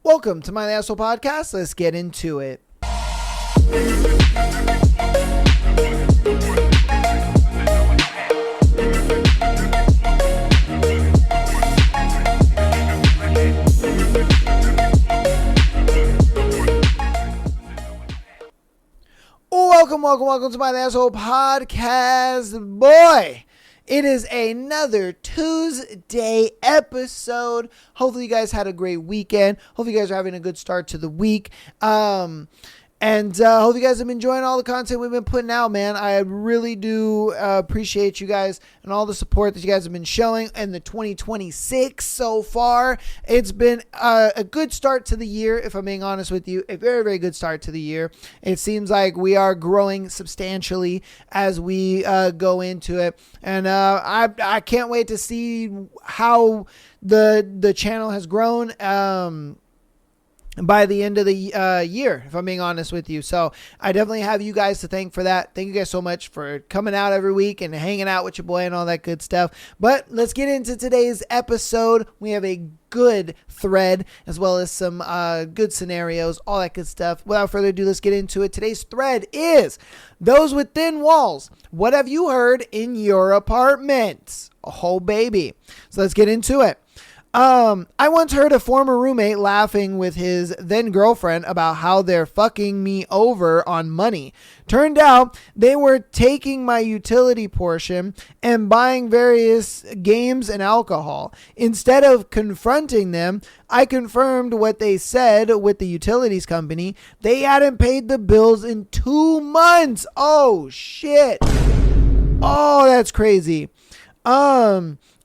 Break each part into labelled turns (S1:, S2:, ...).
S1: Welcome to my Asshole Podcast. Let's get into it. Welcome to my Asshole Podcast. Boy, it is another Tuesday episode. Hopefully you guys had a great weekend. Hopefully you guys are having a good start to the week. And hope you guys have been enjoying all the content we've been putting out, man. I really do appreciate you guys and all the support that you guys have been showing in the 2026 so far. It's been a good start to the year, if I'm being honest with you. A very, very good start to the year. It seems like we are growing substantially as we go into it. And I can't wait to see how the channel has grown by the end of the year, if I'm being honest with you. So I definitely have you guys to thank for that. Thank you guys so much for coming out every week and hanging out with your boy and all that good stuff. But let's get into today's episode. We have a good thread as well as some good scenarios, all that good stuff. Without further ado, let's get into it. Today's thread is those with thin walls. What have you heard in your apartment? Oh, baby. So let's get into it. I once heard a former roommate laughing with his then girlfriend about how they're fucking me over on money. Turned out they were taking my utility portion and buying various games and alcohol. Instead of confronting them, I confirmed what they said with the utilities company. They hadn't paid the bills in 2 months. Oh, shit. Oh, that's crazy.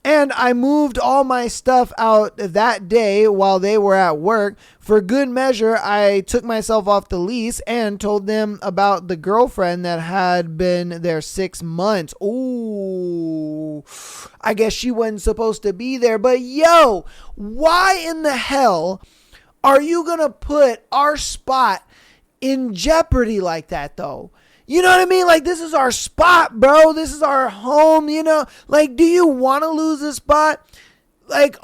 S1: And I moved all my stuff out that day while they were at work. For good measure, I took myself off the lease and told them about the girlfriend that had been there 6 months. Ooh, I guess she wasn't supposed to be there. But yo, why in the hell are you going to put our spot in jeopardy like that though? You know what I mean? Like, this is our spot, bro. This is our home, you know? Like, do you want to lose this spot? Like,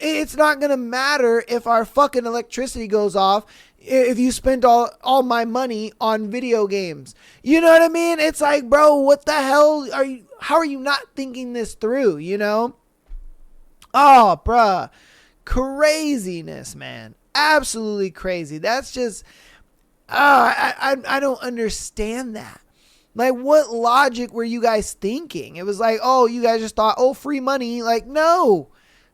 S1: it's not going to matter if our fucking electricity goes off if you spent all my money on video games. You know what I mean? It's like, bro, what the hell how are you not thinking this through, you know? Oh, bruh. Craziness, man. Absolutely crazy. That's just... I don't understand that. Like, what logic were you guys thinking? It was like, oh, you guys just thought, oh, free money. Like, no,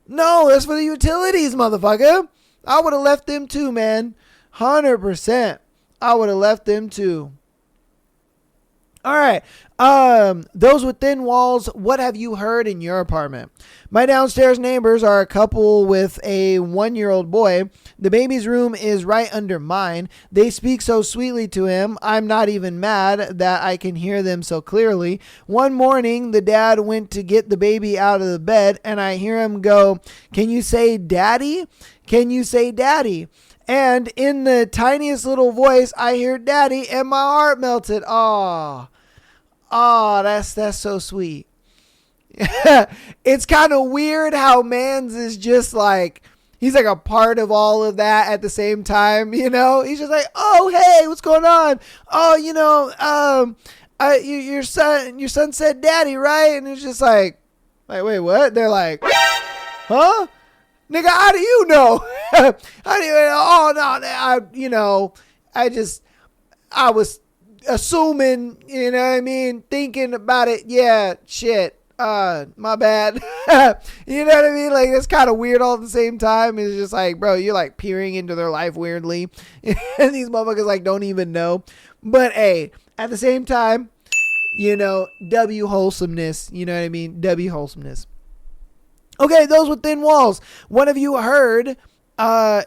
S1: that's for the utilities, motherfucker. I would have left them too, man. 100%. I would have left them too. All right. Those with thin walls, what have you heard in your apartment? My downstairs neighbors are a couple with a 1-year-old boy. The baby's room is right under mine. They speak so sweetly to him. I'm not even mad that I can hear them so clearly. One morning, the dad went to get the baby out of the bed and I hear him go, "Can you say daddy? Can you say daddy?" And in the tiniest little voice, I hear daddy and my heart melted. Oh, that's so sweet. It's kind of weird how Mans is just like, he's like a part of all of that at the same time, you know? He's just like, oh, hey, what's going on? Oh, you know, your son said daddy, right? And it's just like, wait, what? They're like, huh? Nigga, how do you know? How do you know? Oh, no, I was assuming, you know what I mean? Thinking about it. Yeah, shit. My bad. You know what I mean? Like, it's kind of weird all at the same time. It's just like, bro, you're like peering into their life weirdly. And these motherfuckers like don't even know. But hey, at the same time, you know, W wholesomeness. You know what I mean? W wholesomeness. Okay, those with thin walls. What have you heard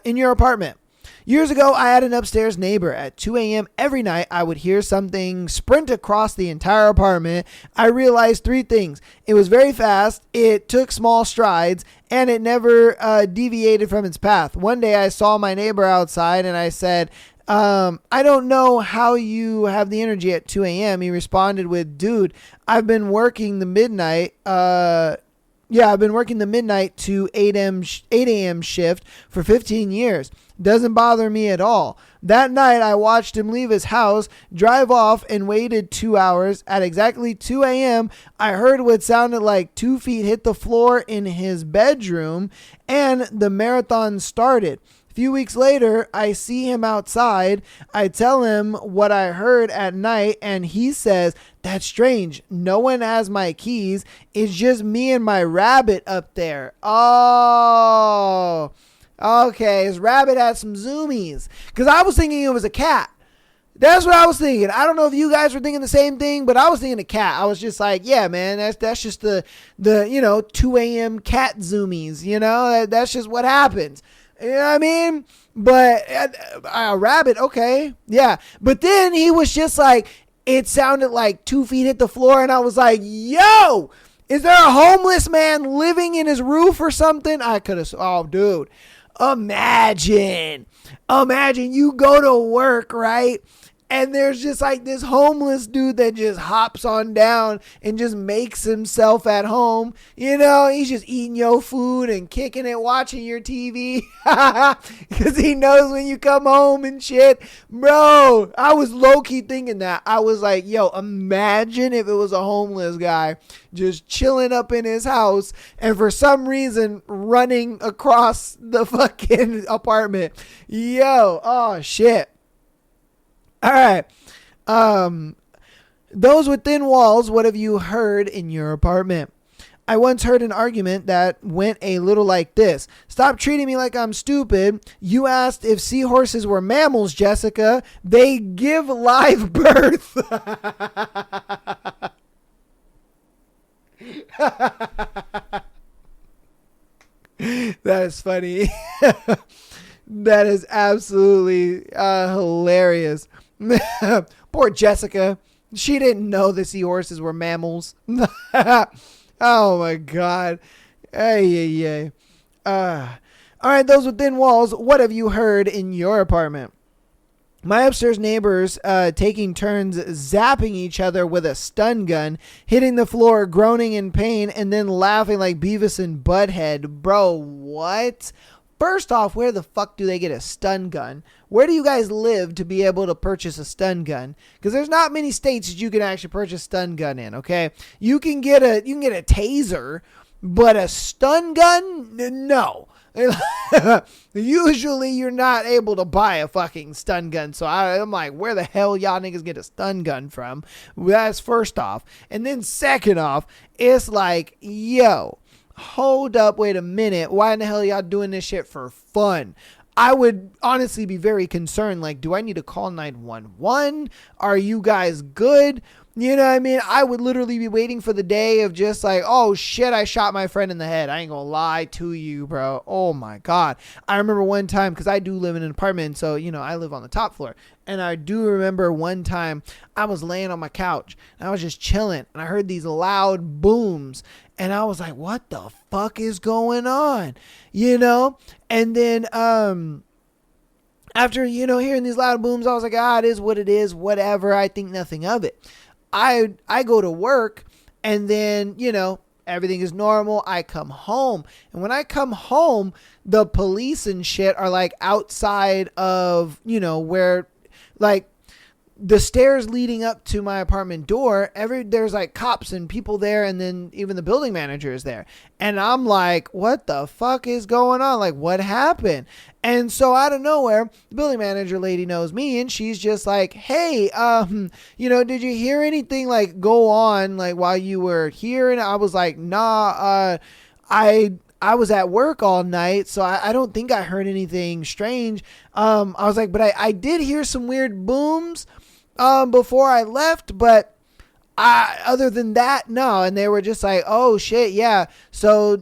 S1: in your apartment? Years ago, I had an upstairs neighbor. At 2 a.m. every night, I would hear something sprint across the entire apartment. I realized 3 things. It was very fast, it took small strides, and it never deviated from its path. One day, I saw my neighbor outside, and I said, I don't know how you have the energy at 2 a.m. He responded with, dude, I've been working the midnight Yeah, I've been working the midnight to 8 a.m. shift for 15 years. Doesn't bother me at all. That night, I watched him leave his house, drive off, and waited 2 hours. At exactly 2 a.m., I heard what sounded like 2 feet hit the floor in his bedroom, and the marathon started. A few weeks later, I see him outside. I tell him what I heard at night, and he says, "That's strange. No one has my keys. It's just me and my rabbit up there." Oh, okay. His rabbit had some zoomies. Because I was thinking it was a cat. That's what I was thinking. I don't know if you guys were thinking the same thing, but I was thinking a cat. I was just like, yeah, man, that's just the 2 a.m. cat zoomies. That's just what happens. You know what I mean? But a rabbit, okay. Yeah. But then he was just like, it sounded like 2 feet hit the floor. And I was like, yo, is there a homeless man living in his roof or something? I could have, oh, dude. Imagine you go to work, right? And there's just like this homeless dude that just hops on down and just makes himself at home. He's just eating your food and kicking it, watching your TV. Because he knows when you come home and shit. Bro, I was low-key thinking that. I was like, yo, imagine if it was a homeless guy just chilling up in his house and for some reason running across the fucking apartment. Yo, oh shit. All right. Those with thin walls, what have you heard in your apartment? I once heard an argument that went a little like this. Stop treating me like I'm stupid. You asked if seahorses were mammals, Jessica. They give live birth. That is funny. That is absolutely hilarious. Poor Jessica. She didn't know the seahorses were mammals. Oh my God. Ay. All right, those with thin walls, what have you heard in your apartment? My upstairs neighbors taking turns zapping each other with a stun gun, hitting the floor, groaning in pain, and then laughing like Beavis and Butthead. Bro, what? First off, where the fuck do they get a stun gun? Where do you guys live to be able to purchase a stun gun? Because there's not many states that you can actually purchase a stun gun in, okay? You can get a taser, but a stun gun? No. Usually you're not able to buy a fucking stun gun. So I'm like, where the hell y'all niggas get a stun gun from? That's first off. And then second off, it's like, yo, hold up, wait a minute. Why in the hell y'all doing this shit for fun? I would honestly be very concerned. Like, do I need to call 911? Are you guys good? You know what I mean? I would literally be waiting for the day of just like, oh shit, I shot my friend in the head. I ain't gonna lie to you, bro. Oh my God. I remember one time, because I do live in an apartment, so, I live on the top floor. And I do remember one time I was laying on my couch and I was just chilling and I heard these loud booms and I was like, what the fuck is going on? And then, after, hearing these loud booms, I was like, it is what it is, whatever. I think nothing of it. I go to work and then, everything is normal. I come home. And when I come home, the police and shit are like outside of, where like the stairs leading up to my apartment door, there's like cops and people there, and then even the building manager is there. And I'm like, what the fuck is going on? Like, what happened? And so out of nowhere, the building manager lady knows me, and she's just like, hey, did you hear anything like go on like while you were here? And I was like, nah, I was at work all night, so I don't think I heard anything strange. I was like, but I did hear some weird booms before I left, but other than that, no. And they were just like, oh shit, yeah. So,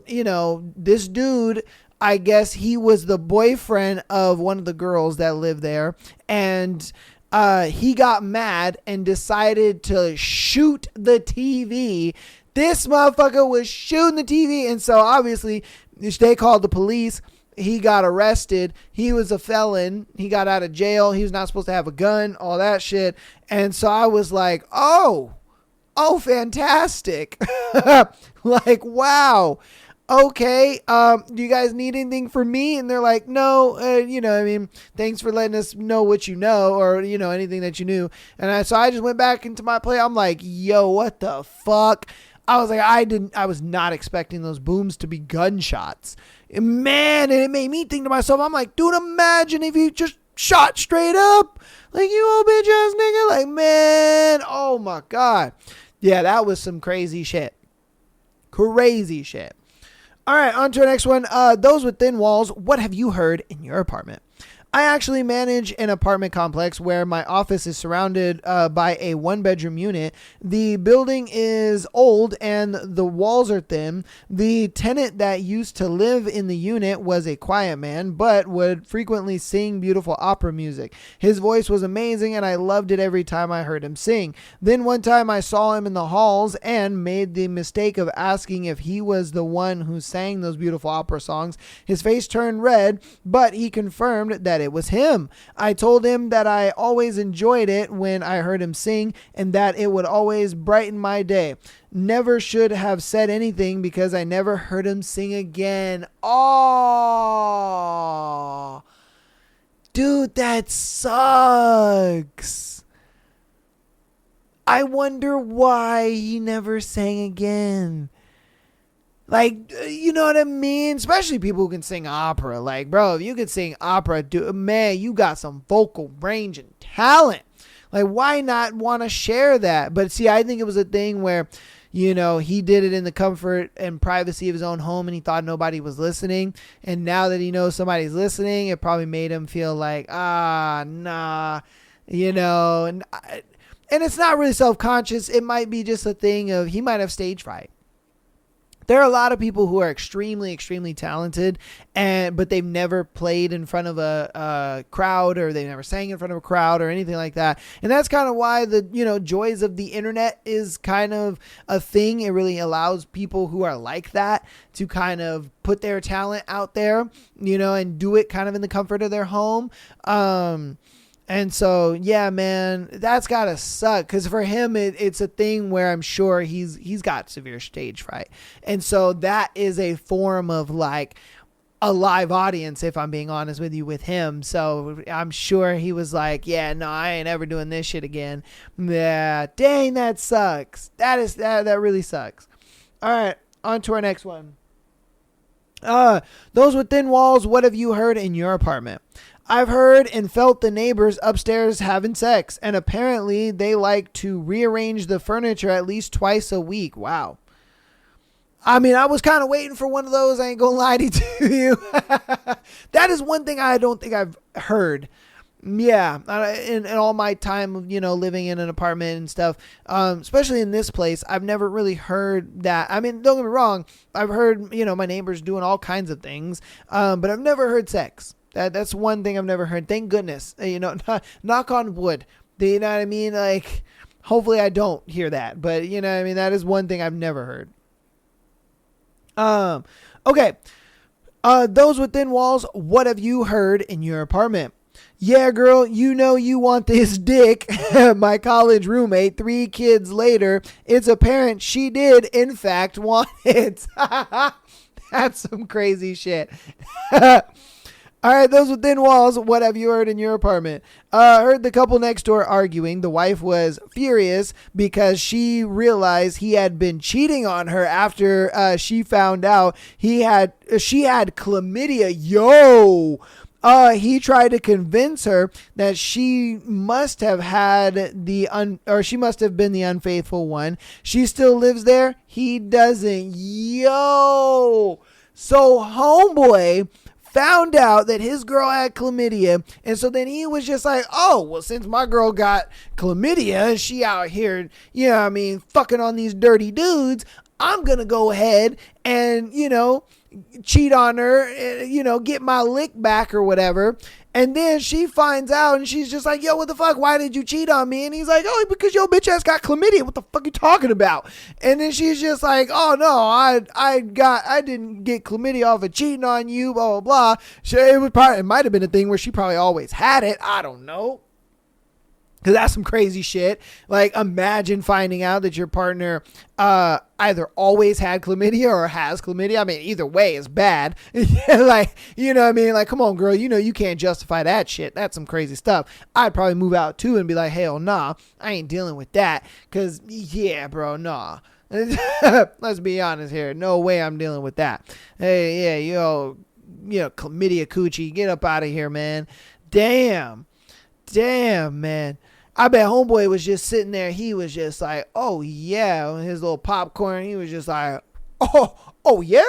S1: this dude, I guess he was the boyfriend of one of the girls that lived there, and he got mad and decided to shoot the TV. This motherfucker was shooting the TV, and so obviously they called the police. He got arrested. He was a felon. He got out of jail. He was not supposed to have a gun, all that shit. And so I was like, oh oh, fantastic. Like, wow. Okay, do you guys need anything from me? And they're like, no, I mean, thanks for letting us know what you know, or, anything that you knew. And so I just went back into my play. I'm like, yo, what the fuck? I was like, I was not expecting those booms to be gunshots. Man, and it made me think to myself, I'm like, dude, imagine if you just shot straight up. Like, you old bitch ass nigga. Like, man, oh my God. Yeah, that was some crazy shit. Crazy shit. All right, on to our next one. Those with thin walls, what have you heard in your apartment? I actually manage an apartment complex where my office is surrounded by a one-bedroom unit. The building is old and the walls are thin. The tenant that used to live in the unit was a quiet man, but would frequently sing beautiful opera music. His voice was amazing and I loved it every time I heard him sing. Then one time I saw him in the halls and made the mistake of asking if he was the one who sang those beautiful opera songs. His face turned red, but he confirmed that it was him. I told him that I always enjoyed it when I heard him sing and that it would always brighten my day. Never should have said anything because I never heard him sing again. Oh, dude, that sucks. I wonder why he never sang again. Like, you know what I mean? Especially people who can sing opera. Like, bro, if you can sing opera, dude, man, you got some vocal range and talent. Like, why not want to share that? But see, I think it was a thing where, he did it in the comfort and privacy of his own home and he thought nobody was listening. And now that he knows somebody's listening, it probably made him feel like, nah, and it's not really self-conscious. It might be just a thing of he might have stage fright. There are a lot of people who are extremely, extremely talented, but they've never played in front of a crowd, or they've never sang in front of a crowd or anything like that. And that's kind of why the, joys of the internet is kind of a thing. It really allows people who are like that to kind of put their talent out there, and do it kind of in the comfort of their home. And so, yeah, man, that's gotta suck. Because for him, it's a thing where I'm sure he's got severe stage fright. And so that is a form of like a live audience, if I'm being honest with you, with him. So I'm sure he was like, yeah, no, I ain't ever doing this shit again. Yeah, dang, that sucks. That really sucks. All right, on to our next one. Those with thin walls, what have you heard in your apartment? I've heard and felt the neighbors upstairs having sex, and apparently they like to rearrange the furniture at least twice a week. Wow. I mean, I was kind of waiting for one of those. I ain't gonna lie to you. That is one thing I don't think I've heard. Yeah, in all my time of, living in an apartment and stuff, especially in this place, I've never really heard that. I mean, don't get me wrong. I've heard, my neighbors doing all kinds of things, but I've never heard sex. That's one thing I've never heard. Thank goodness. Knock on wood. You know what I mean? Like, hopefully I don't hear that. But, that is one thing I've never heard. Okay. Those with thin walls, what have you heard in your apartment? Yeah, girl, you want this dick. My college roommate, 3 kids later, it's apparent she did, in fact, want it. That's some crazy shit. All right, those with thin walls, what have you heard in your apartment? Heard the couple next door arguing. The wife was furious because she realized he had been cheating on her after she found out she had chlamydia. Yo! He tried to convince her that she must have had she must have been the unfaithful one. She still lives there. He doesn't. Yo! So homeboy found out that his girl had chlamydia, and so then he was just like, oh, well, since my girl got chlamydia and she out here, fucking on these dirty dudes, I'm gonna go ahead and, cheat on her, get my lick back or whatever. And then she finds out and she's just like, yo, what the fuck? Why did you cheat on me? And he's like, oh, because your bitch ass got chlamydia. What the fuck you talking about? And then she's just like, oh no, I didn't get chlamydia off of cheating on you, blah, blah, blah. It might have been a thing where she probably always had it. I don't know. Because that's some crazy shit. Like, imagine finding out that your partner either always had chlamydia or has chlamydia. I mean, either way is bad. Like, you know what I mean? Like, come on, girl. You know you can't justify that shit. That's some crazy stuff. I'd probably move out too and be like, hell nah, I ain't dealing with that. Because, yeah, bro, nah. Let's be honest here. No way I'm dealing with that. Hey, yeah, chlamydia coochie. Get up out of here, man. Damn, man. I bet homeboy was just sitting there. He was just like, oh, yeah. His little popcorn. He was just like, oh yeah?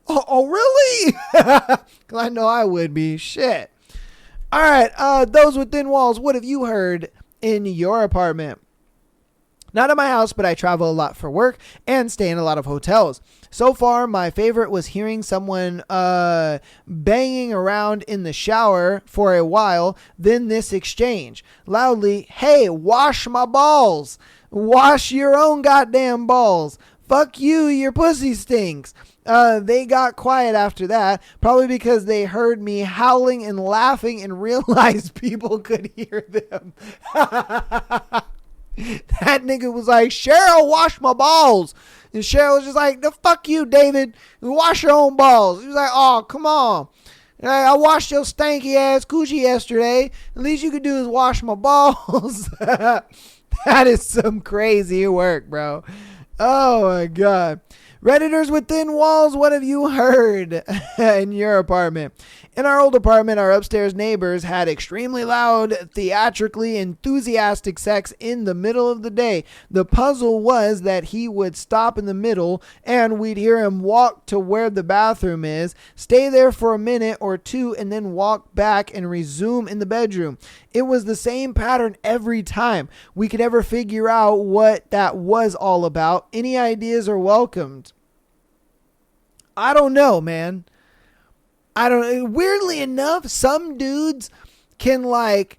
S1: Oh, really? Because I know I would be. Shit. All right. Those within walls, what have you heard in your apartment? Not at my house, but I travel a lot for work and stay in a lot of hotels. So far, my favorite was hearing someone banging around in the shower for a while, then this exchange. Loudly, hey, wash my balls. Wash your own goddamn balls. Fuck you, your pussy stinks. They got quiet after that, probably because they heard me howling and laughing and realized people could hear them. That nigga was like, Cheryl, wash my balls. And Cheryl was just like, the fuck you, David. Wash your own balls. He was like, oh, come on. I washed your stanky ass coochie yesterday. The least you could do is wash my balls. That is some crazy work, bro. Oh, my God. Redditors within walls, what have you heard in your apartment? In our old apartment, our upstairs neighbors had extremely loud, theatrically enthusiastic sex in the middle of the day. The puzzle was that he would stop in the middle and we'd hear him walk to where the bathroom is, stay there for a minute or two, and then walk back and resume in the bedroom. It was the same pattern every time. We could never figure out what that was all about. Any ideas are welcomed. I don't know, man. Weirdly enough, some dudes can like,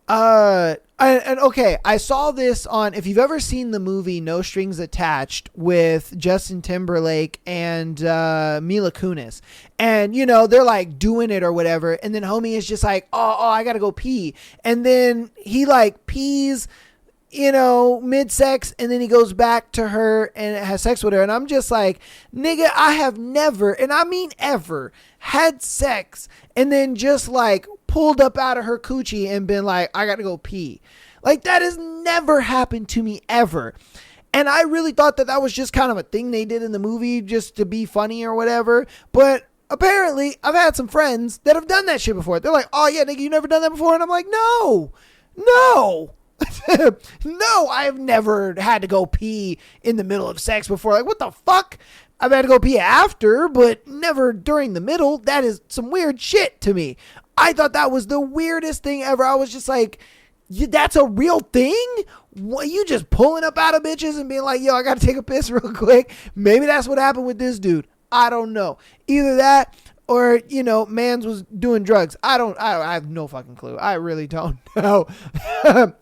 S1: okay, I saw this on, if you've ever seen the movie No Strings Attached with Justin Timberlake and Mila Kunis, and you know, they're like doing it or whatever, and then homie is just like, oh, I gotta go pee, and then he like pees, you know, mid-sex, and then he goes back to her and has sex with her. And I'm just like, nigga, I have never, and I mean ever, had sex and then just like pulled up out of her coochie and been like, I gotta go pee. Like, that has never happened to me ever. And I really thought that that was just kind of a thing they did in the movie just to be funny or whatever. But apparently I've had some friends that have done that shit before. They're like, oh yeah, nigga, you never done that before? And I'm like, no. No, I've never had to go pee in the middle of sex before. Like, what the fuck? I've had to go pee after, but never during the middle. That is some weird shit to me. I thought that was the weirdest thing ever. I was just like, that's a real thing? What, you just pulling up out of bitches and being like, yo, I gotta take a piss real quick? Maybe that's what happened with this dude. I don't know. Either that, or, you know, mans was doing drugs. I have no fucking clue. I really don't know.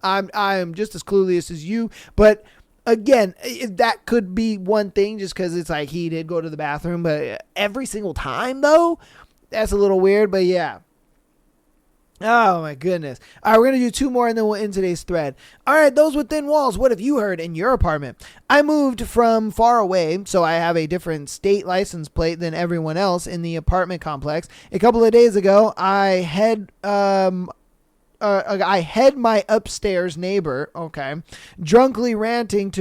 S1: I'm just as clueless as you. But again, that could be one thing just because it's like he did go to the bathroom. But every single time, though, that's a little weird. But yeah. Oh my goodness. All right, we're going to do two more and then we'll end today's thread. All right, those within walls, what have you heard in your apartment? I moved from far away, so I have a different state license plate than everyone else in the apartment complex. A couple of days ago, I had my upstairs neighbor, drunkenly ranting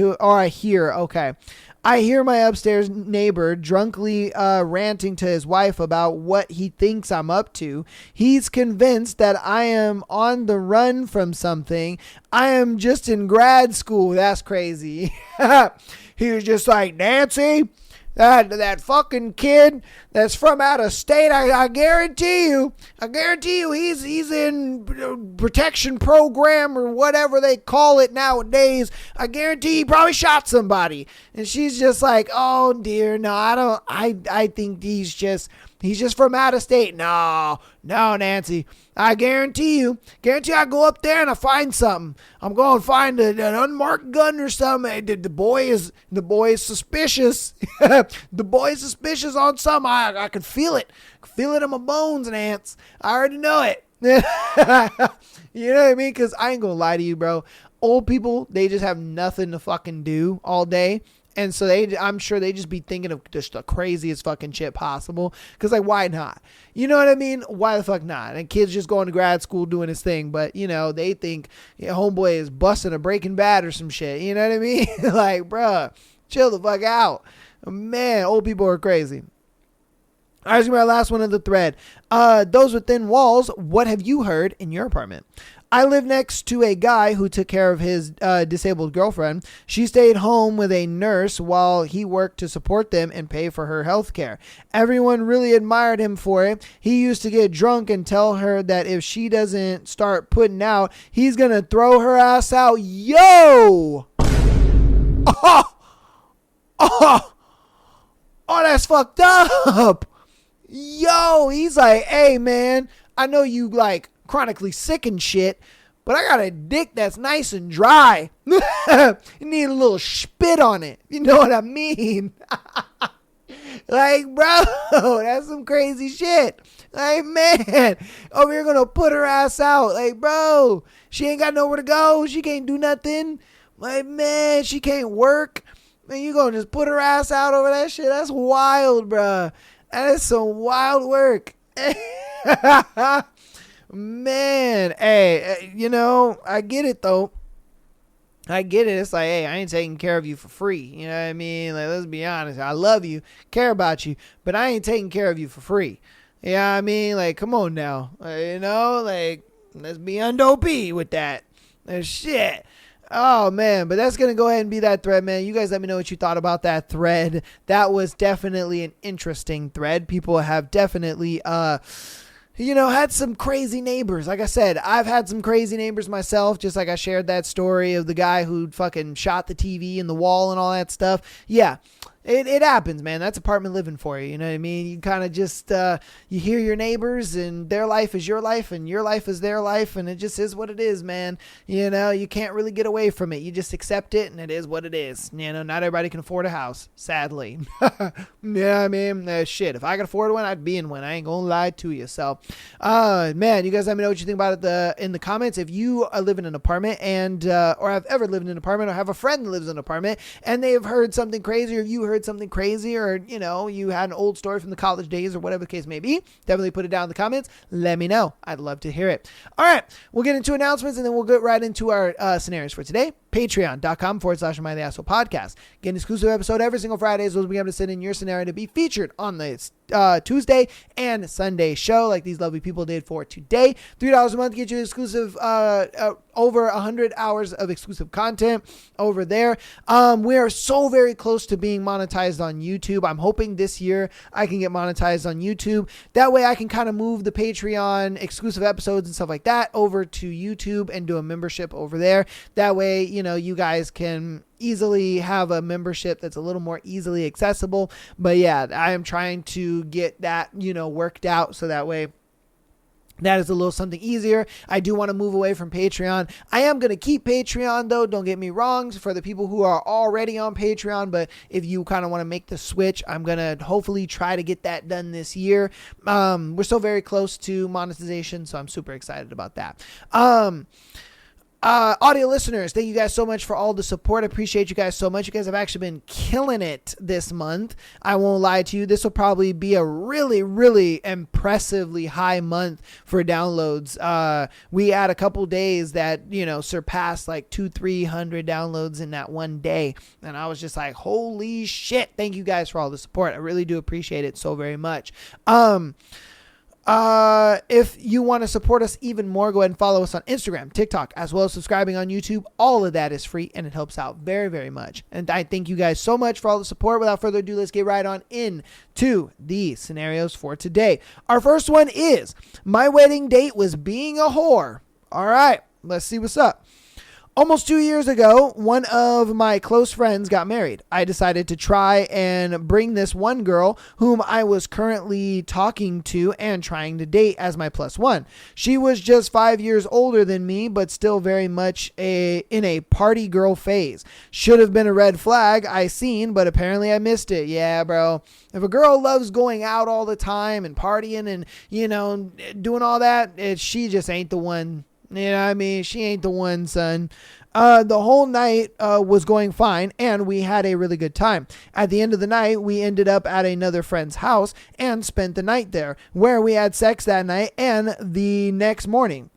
S1: I hear my upstairs neighbor drunkenly ranting to his wife about what he thinks I'm up to. He's convinced that I am on the run from something. I am just in grad school. That's crazy. He was just like, Nancy, that fucking kid that's from out of state, I guarantee you he's in protection program or whatever they call it nowadays. I guarantee he probably shot somebody. And she's just like, oh dear, no, I think he's just from out of state. No, Nancy, I guarantee I go up there and I find something. I'm going to find an unmarked gun or something. The boy is suspicious. The boy is suspicious on something. I can feel it. Feel it in my bones, Nance. I already know it. You know what I mean? Because I ain't gonna lie to you, bro. Old people, they just have nothing to fucking do all day. And so I'm sure they just be thinking of just the craziest fucking shit possible. Because, like, why not? You know what I mean? Why the fuck not? And kids just going to grad school doing his thing. But, you know, they think homeboy is busting a Breaking Bad or some shit. You know what I mean? Like, bruh, chill the fuck out. Man, old people are crazy. All right, this is my last one of the thread. Those within walls, what have you heard in your apartment? I live next to a guy who took care of his disabled girlfriend. She stayed home with a nurse while he worked to support them and pay for her health care. Everyone really admired him for it. He used to get drunk and tell her that if she doesn't start putting out, he's going to throw her ass out. Yo! Oh, that's fucked up. Yo, he's like, hey, man, I know you like chronically sick and shit, but I got a dick that's nice and dry. You need a little spit on it. You know what I mean? Like, bro, that's some crazy shit. Like, man, over here gonna put her ass out. Like, bro, she ain't got nowhere to go. She can't do nothing. Like, man, she can't work. Man, you gonna just put her ass out over that shit? That's wild, bro. That is some wild work. Man, hey, you know, I get it, though. I get it. It's like, hey, I ain't taking care of you for free. You know what I mean? Like, let's be honest. I love you, care about you, but I ain't taking care of you for free. You know what I mean? Like, come on now. You know, like, let's be OP with that. Shit. Oh, man, but that's going to go ahead and be that thread, man. You guys let me know what you thought about that thread. That was definitely an interesting thread. People have definitely, had some crazy neighbors. Like I said, I've had some crazy neighbors myself, just like I shared that story of the guy who fucking shot the TV in the wall and all that stuff. Yeah. It happens, man. That's apartment living for you. You know what I mean? You kind of just, you hear your neighbors and their life is your life and your life is their life. And it just is what it is, man. You know, you can't really get away from it. You just accept it and it is what it is. You know, not everybody can afford a house, sadly. Yeah, I mean, shit. If I could afford one, I'd be in one. I ain't gonna lie to you. So, man, you guys let me know what you think about it in the comments. If you live in an apartment and, or have ever lived in an apartment or have a friend that lives in an apartment and they have heard something crazy or you heard something crazy or, you know, you had an old story from the college days or whatever the case may be, definitely put it down in the comments. Let me know. I'd love to hear it. All right. We'll get into announcements and then we'll get right into our scenarios for today. Patreon.com/MyTheAsshole Podcast. Get an exclusive episode every single Friday. So we'll be able to send in your scenario to be featured on this Tuesday and Sunday show like these lovely people did for today. $3 a month get you exclusive over 100 hours of exclusive content over there. We are so very close to being monetized on YouTube. I'm hoping this year I can get monetized on YouTube. That way I can kind of move the Patreon exclusive episodes and stuff like that over to YouTube and do a membership over there. That way, you know, you guys can easily have a membership that's a little more easily accessible. But yeah, I am trying to get that, you know, worked out so that way that is a little something easier. I do want to move away from Patreon. I am going to keep Patreon though. Don't get me wrong, for the people who are already on Patreon. But if you kind of want to make the switch, I'm going to hopefully try to get that done this year. We're still very close to monetization, so I'm super excited about that. Audio listeners, thank you guys so much for all the support. I appreciate you guys so much. You guys have actually been killing it this month. I won't lie to you. This will probably be a really, really impressively high month for downloads. We had a couple days that, you know, surpassed like 200-300 downloads in that one day. And I was just like, holy shit. Thank you guys for all the support. I really do appreciate it so very much. If you want to support us even more, go ahead and follow us on Instagram, TikTok, as well as subscribing on YouTube. All of that is free and it helps out very, very much. And I thank you guys so much for all the support. Without further ado, let's get right on into the scenarios for today. Our first one is, my wedding date was being a whore. All right, let's see what's up. Almost 2 years ago, one of my close friends got married. I decided to try and bring this one girl whom I was currently talking to and trying to date as my plus one. She was just 5 years older than me, but still very much in a party girl phase. Should have been a red flag I seen, but apparently I missed it. Yeah, bro. If a girl loves going out all the time and partying and, doing all that, she just ain't the one. You know what I mean? She ain't the one, son. The whole night was going fine, and we had a really good time. At the end of the night, we ended up at another friend's house and spent the night there, where we had sex that night and the next morning.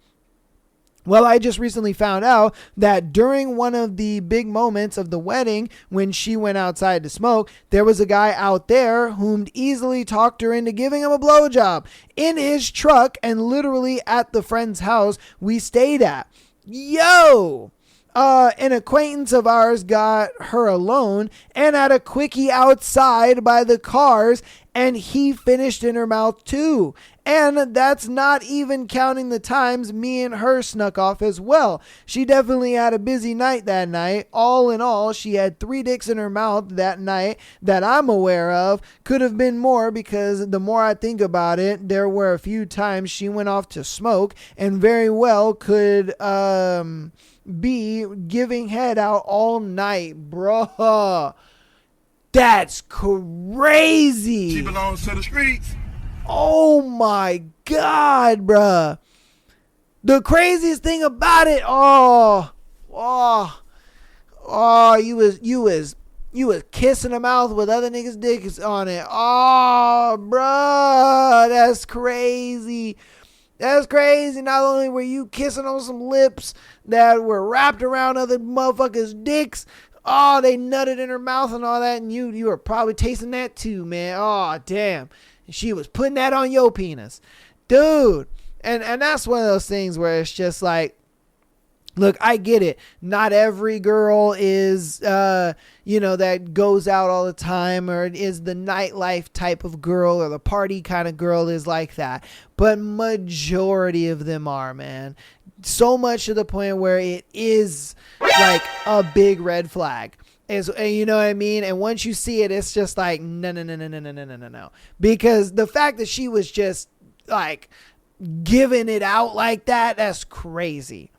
S1: Well, I just recently found out that during one of the big moments of the wedding, when she went outside to smoke, there was a guy out there whom easily talked her into giving him a blowjob in his truck and literally at the friend's house we stayed at. Yo! An acquaintance of ours got her alone and had a quickie outside by the cars, and he finished in her mouth too. And that's not even counting the times me and her snuck off as well. She definitely had a busy night that night. All in all, she had 3 dicks in her mouth that night that I'm aware of. Could have been more, because the more I think about it, there were a few times she went off to smoke and very well could be giving head out all night, bruh. That's crazy.
S2: She belongs to the streets.
S1: Oh my God, bruh. The craziest thing about it, you was kissing her mouth with other niggas' dicks on it. Oh, bruh, that's crazy. That's crazy. Not only were you kissing on some lips that were wrapped around other motherfuckers' dicks, they nutted in her mouth and all that, and you were probably tasting that too, man. Oh, damn. She was putting that on your penis. Dude. And that's one of those things where it's just like, look, I get it. Not every girl is, that goes out all the time or is the nightlife type of girl or the party kind of girl is like that. But majority of them are, man. So much to the point where it is like a big red flag. You know what I mean? And once you see it, it's just like, no. Because the fact that she was just like giving it out like that, that's crazy.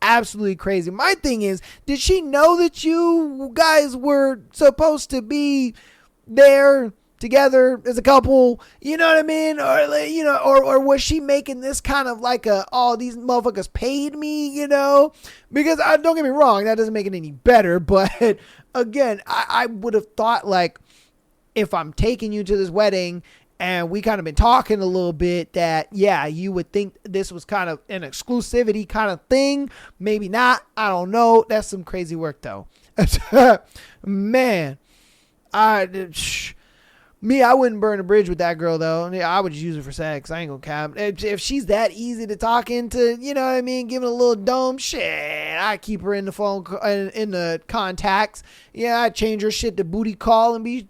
S1: Absolutely crazy. My thing is, did she know that you guys were supposed to be there together as a couple? You know what I mean? Or was she making this kind of like these motherfuckers paid me, Because don't get me wrong, that doesn't make it any better. But again, I would have thought, like, if I'm taking you to this wedding and we kind of been talking a little bit, that, yeah, you would think this was kind of an exclusivity kind of thing. Maybe not. I don't know. That's some crazy work, though. Man, I wouldn't burn a bridge with that girl, though. I would just use her for sex. I ain't gonna cap. If she's that easy to talk into, you know what I mean, giving a little dome, shit, I keep her in the phone, in the contacts. Yeah, I change her shit to booty call and be,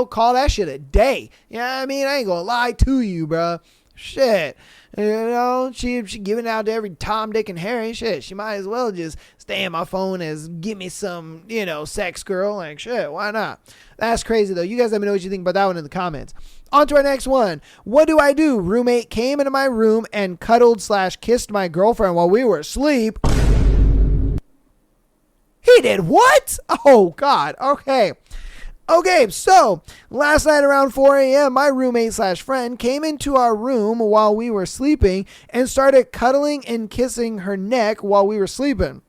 S1: call that shit a day. You know what I mean? I ain't gonna lie to you, bro. Shit. She giving out to every Tom, Dick, and Harry. Shit, she might as well just stay in my phone as give me some, sex girl. Like, shit, why not? That's crazy, though. You guys let me know what you think about that one in the comments. On to our next one. What do I do? Roommate came into my room and cuddled/kissed my girlfriend while we were asleep. He did what? Oh, God. Okay, so last night around 4 a.m., my roommate/friend came into our room while we were sleeping and started cuddling and kissing her neck while we were sleeping.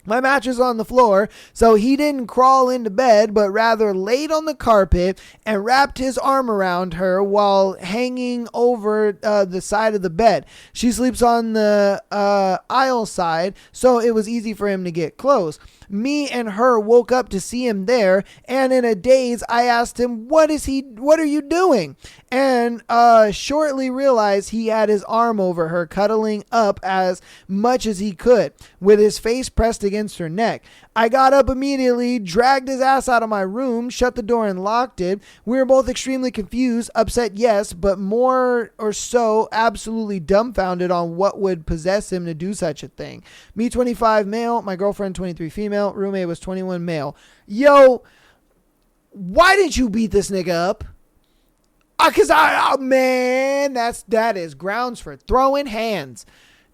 S1: My mattress was on the floor, so he didn't crawl into bed, but rather laid on the carpet and wrapped his arm around her while hanging over the side of the bed. She sleeps on the aisle side, so it was easy for him to get close. Me and her woke up to see him there, and in a daze, I asked him, what are you doing? And shortly realized he had his arm over her, cuddling up as much as he could, with his face pressed against against her neck. I got up immediately, dragged his ass out of my room, shut the door and locked it. We were both extremely confused, upset, yes, but more or so absolutely dumbfounded on what would possess him to do such a thing. Me 25 male, my girlfriend 23 female, roommate was 21 male. Yo, why did you beat this nigga up? Cause man, that is grounds for throwing hands.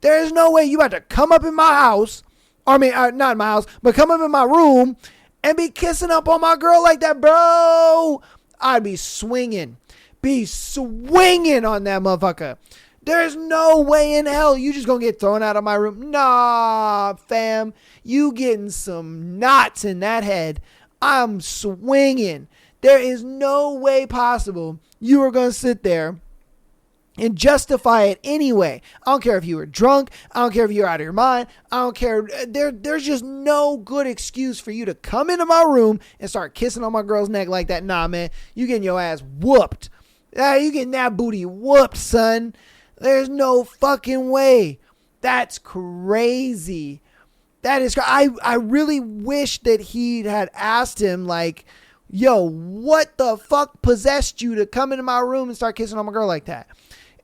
S1: There's no way you about to come up in my house. I mean, not in my house, but come up in my room and be kissing up on my girl like that, bro. I'd be swinging on that motherfucker. There's no way in hell you just gonna get thrown out of my room. Nah, fam, you getting some knots in that head. I'm swinging. There is no way possible you are going to sit there and justify it anyway. I don't care if you were drunk. I don't care if you're out of your mind. I don't care. There's just no good excuse for you to come into my room and start kissing on my girl's neck like that. Nah, man, you getting your ass whooped. You getting that booty whooped, son. There's no fucking way. That's crazy. That is, I really wish that he had asked him, like, yo, what the fuck possessed you to come into my room and start kissing on my girl like that?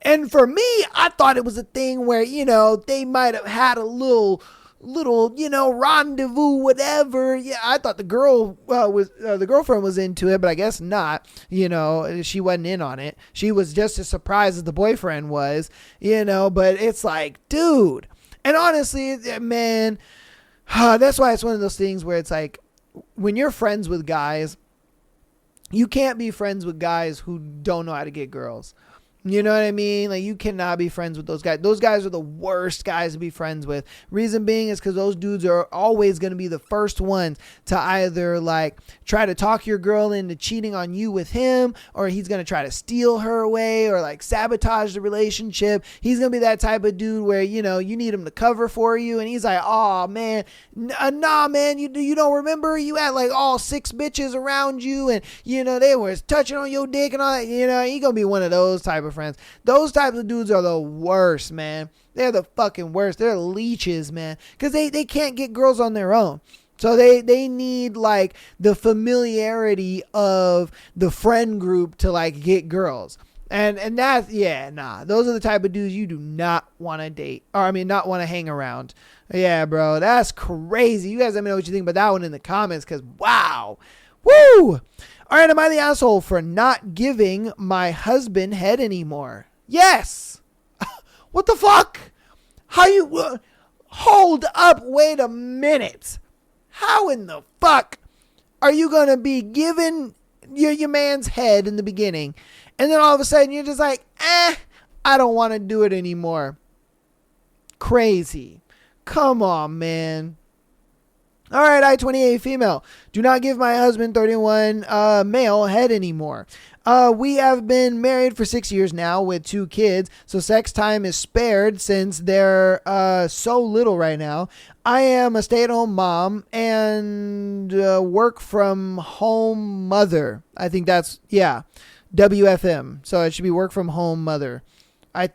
S1: And for me, I thought it was a thing where, they might have had a little, rendezvous, whatever. Yeah, I thought the girlfriend was into it, but I guess not. She wasn't in on it. She was just as surprised as the boyfriend was, but it's like, dude. And honestly, man, that's why it's one of those things where it's like, when you're friends with guys, you can't be friends with guys who don't know how to get girls. You know what I mean? Like, you cannot be friends with those guys. Those guys are the worst guys to be friends with. Reason being is because those dudes are always going to be the first ones to either like try to talk your girl into cheating on you with him, or he's going to try to steal her away or like sabotage the relationship. He's going to be that type of dude where, you need him to cover for you. And he's like, oh man, nah, man, you don't remember? You had like all 6 bitches around you and, they were touching on your dick and all that. He going to be one of those type of friends. Those types of dudes are the worst, man. They're the fucking worst. They're leeches, man, because they can't get girls on their own. So they need like the familiarity of the friend group to like get girls. And that's, those are the type of dudes you do not want to date, or not want to hang around. Yeah, bro, that's crazy. You guys let me know what you think about that one in the comments, because wow. Woo! All right, am I the asshole for not giving my husband head anymore? Yes. What the fuck? How you... hold up, wait a minute. How in the fuck are you going to be giving your man's head in the beginning, and then all of a sudden you're just like, I don't want to do it anymore? Crazy. Come on, man. All right, I 28 female. Do not give my husband 31 male head anymore. We have been married for 6 years now with 2 kids, so sex time is spared since they're so little right now. I am a stay-at-home mom and work from home mother. I think that's, WFM. So it should be work from home mother.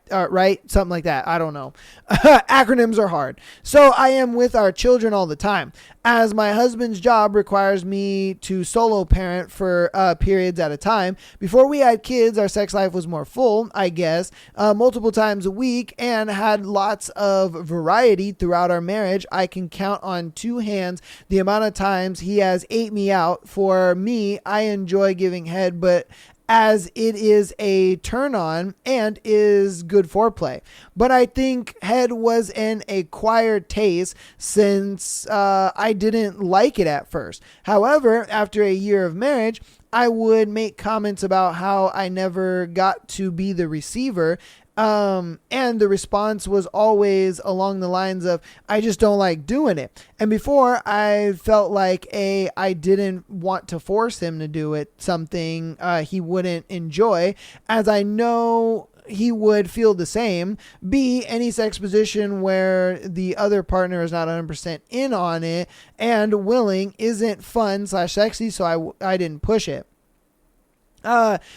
S1: Right? Something like that. I don't know. Acronyms are hard. So I am with our children all the time, as my husband's job requires me to solo parent for periods at a time. Before we had kids, our sex life was more full, I guess, multiple times a week, and had lots of variety throughout our marriage. I can count on 2 hands the amount of times he has ate me out. For me, I enjoy giving head, but as it is a turn on and is good foreplay. But I think head was an acquired taste since I didn't like it at first. However, after a year of marriage, I would make comments about how I never got to be the receiver. And the response was always along the lines of, I just don't like doing it. And before, I felt like I didn't want to force him to do it, something he wouldn't enjoy, as I know he would feel the same. B, any sex position where the other partner is not 100% in on it and willing isn't fun/sexy, so I didn't push it.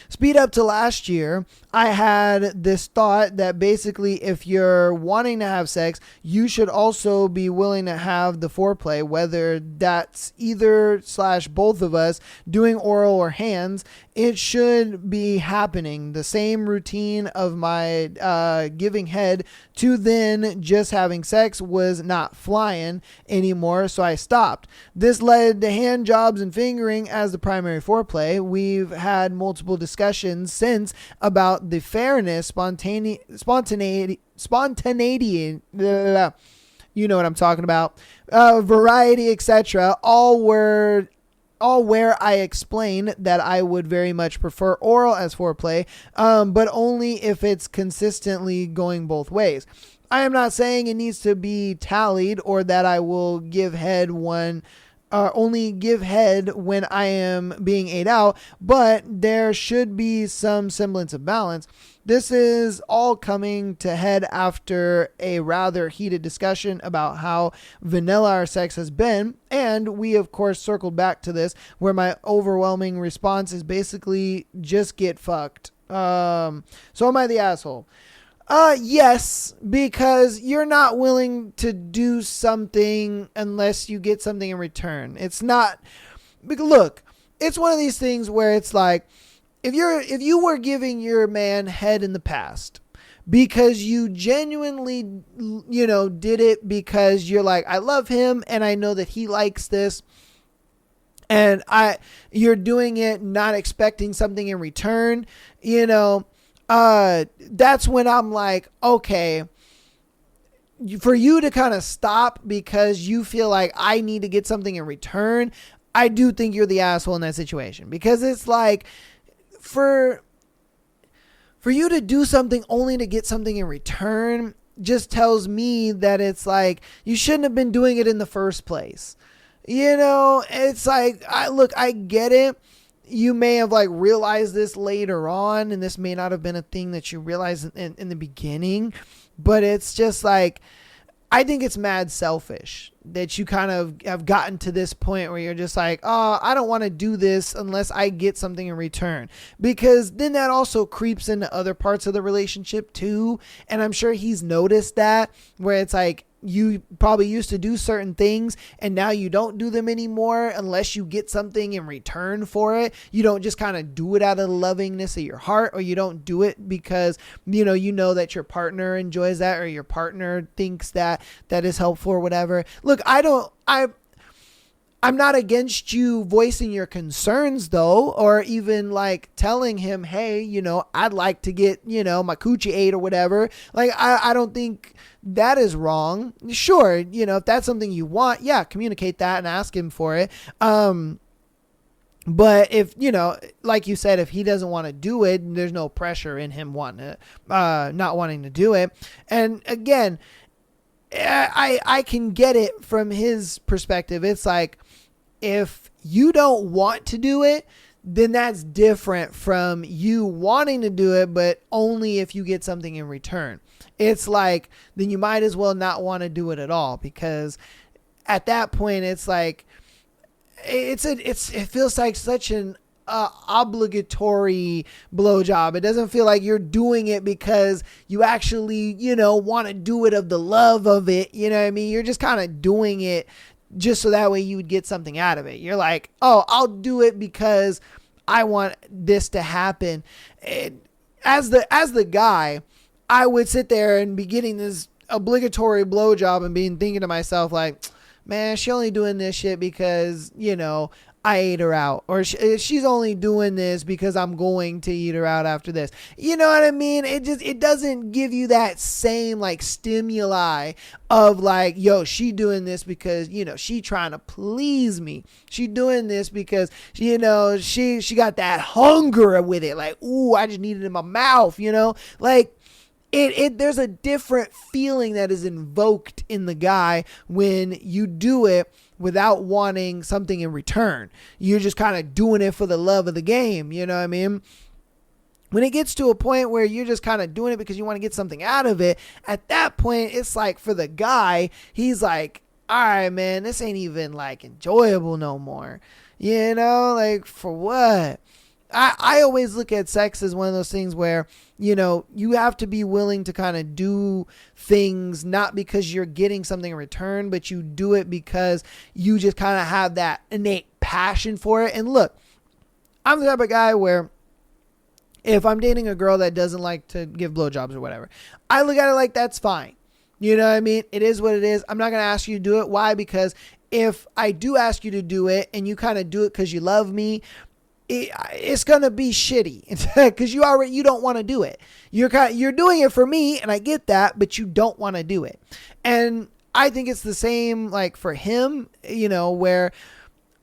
S1: speed up to last year, I had this thought that basically if you're wanting to have sex, you should also be willing to have the foreplay, whether that's either / both of us doing oral or hands. It should be happening. The same routine of my giving head to then just having sex was not flying anymore, so I stopped. This led to hand jobs and fingering as the primary foreplay. We've had multiple discussions since about the fairness, spontaneity, you know what I'm talking about, variety, etc. All where I explained that I would very much prefer oral as foreplay, but only if it's consistently going both ways. I am not saying it needs to be tallied or that I will give head only give head when I am being ate out, but there should be some semblance of balance. This is all coming to head after a rather heated discussion about how vanilla our sex has been, and we of course circled back to this where my overwhelming response is basically just get fucked. So am I the asshole? Yes, because you're not willing to do something unless you get something in return. It's not, look, it's one of these things where it's like, if you were giving your man head in the past because you genuinely, did it because you're like, I love him and I know that he likes this, and you're doing it not expecting something in return, that's when I'm like, okay, for you to kind of stop because you feel like I need to get something in return, I do think you're the asshole in that situation, because it's like, for you to do something only to get something in return just tells me that it's like you shouldn't have been doing it in the first place. It's like, I get it. You may have realized this later on, and this may not have been a thing that you realized in the beginning, but it's just like, I think it's mad selfish that you kind of have gotten to this point where you're just like, oh, I don't want to do this unless I get something in return, because then that also creeps into other parts of the relationship too. And I'm sure he's noticed that, where it's like, you probably used to do certain things and now you don't do them anymore unless you get something in return for it. You don't just kind of do it out of the lovingness of your heart, or you don't do it because you know that your partner enjoys that, or your partner thinks that is helpful or whatever. Look, I'm not against you voicing your concerns though, or even telling him, hey, I'd like to get, my coochie ate or whatever. I don't think that is wrong. Sure. If that's something you want, yeah, communicate that and ask him for it. But if, like you said, if he doesn't want to do it, there's no pressure in him not wanting to do it. And again, I can get it from his perspective. It's like, if you don't want to do it, then that's different from you wanting to do it, but only if you get something in return. It's like, then you might as well not want to do it at all, because at that point it's like, it feels like such an obligatory blowjob. It doesn't feel like you're doing it because you actually, want to do it of the love of it. You know what I mean? You're just kind of doing it just so that way you would get something out of it. You're like, oh, I'll do it because I want this to happen. And as the guy, I would sit there and be getting this obligatory blowjob and thinking to myself like, man, she only doing this shit because, I ate her out, or she's only doing this because I'm going to eat her out after this. You know what I mean? It doesn't give you that same stimuli of yo, she doing this because, she trying to please me. She doing this because, she got that hunger with it. Ooh, I just need it in my mouth, there's a different feeling that is invoked in the guy when you do it without wanting something in return. You're just kind of doing it for the love of the game. You know what I mean? When it gets to a point where you're just kind of doing it because you want to get something out of it, at that point, it's like, for the guy, he's like, all right, man, this ain't even enjoyable no more. For what? I always look at sex as one of those things where, you have to be willing to kind of do things, not because you're getting something in return, but you do it because you just kind of have that innate passion for it. And look, I'm the type of guy where if I'm dating a girl that doesn't like to give blowjobs or whatever, I look at it like that's fine. You know what I mean? It is what it is. I'm not going to ask you to do it. Why? Because if I do ask you to do it and you kind of do it because you love me, it's going to be shitty because you don't want to do it. You're doing it for me, and I get that, but you don't want to do it. And I think it's the same like for him, where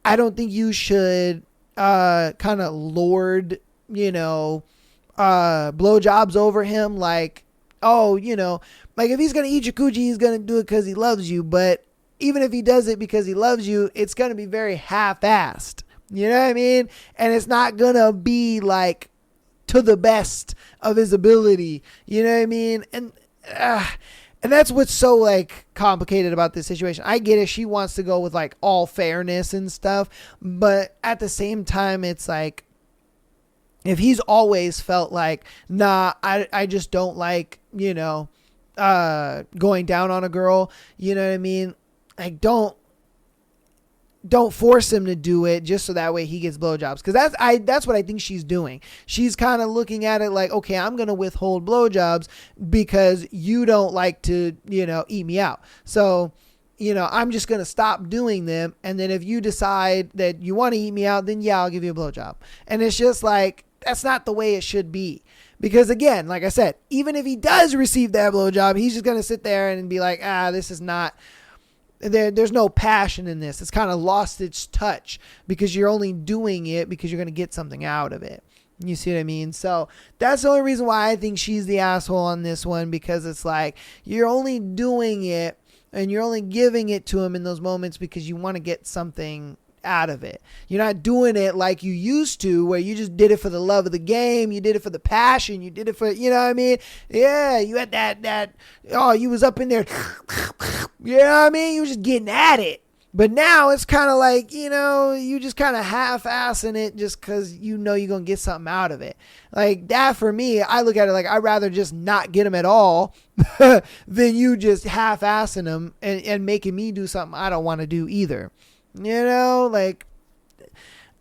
S1: I don't think you should kind of lord, blowjobs over him. Like, like if he's going to eat your coochie, he's going to do it because he loves you. But even if he does it because he loves you, it's going to be very half-assed. You know what I mean? And it's not going to be like to the best of his ability. You know what I mean? And that's what's so like complicated about this situation. I get it. She wants to go with like all fairness and stuff. But at the same time, it's like, if he's always felt like, nah, I just don't like, going down on a girl, you know what I mean? Like, don't force him to do it just so that way he gets blowjobs. Cause that's what I think she's doing. She's kind of looking at it like, okay, I'm going to withhold blowjobs because you don't like to, eat me out. So, I'm just going to stop doing them. And then if you decide that you want to eat me out, then yeah, I'll give you a blowjob. And it's just like, that's not the way it should be. Because again, like I said, even if he does receive that blowjob, he's just going to sit there and be like, this is not, there's no passion in this. It's kind of lost its touch because you're only doing it because you're going to get something out of it. You see what I mean? So that's the only reason why I think she's the asshole on this one, because it's like you're only doing it and you're only giving it to him in those moments because you want to get something out of it. You're not doing it like you used to, where you just did it for the love of the game. You did it for the passion. You did it for, you know what I mean? Yeah, you had that, you was up in there. You know what I mean? You were just getting at it. But now it's kind of like, you just kind of half-assing it just because you're going to get something out of it. Like that for me, I look at it like I'd rather just not get them at all than you just half-assing them and making me do something I don't want to do either. Like,